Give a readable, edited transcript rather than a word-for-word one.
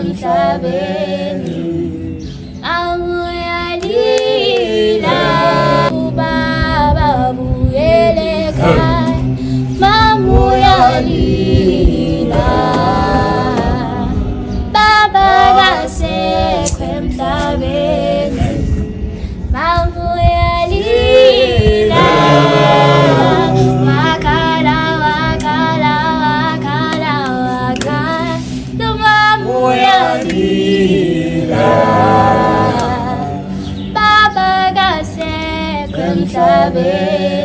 emhlabeni awuyalila ubaba buyele ekhaya mamuyalila baba kasekho emhlabeni mamuyalila wakhala wakhala wakhala wakhala mamuyalila baba kasekho emhlabeni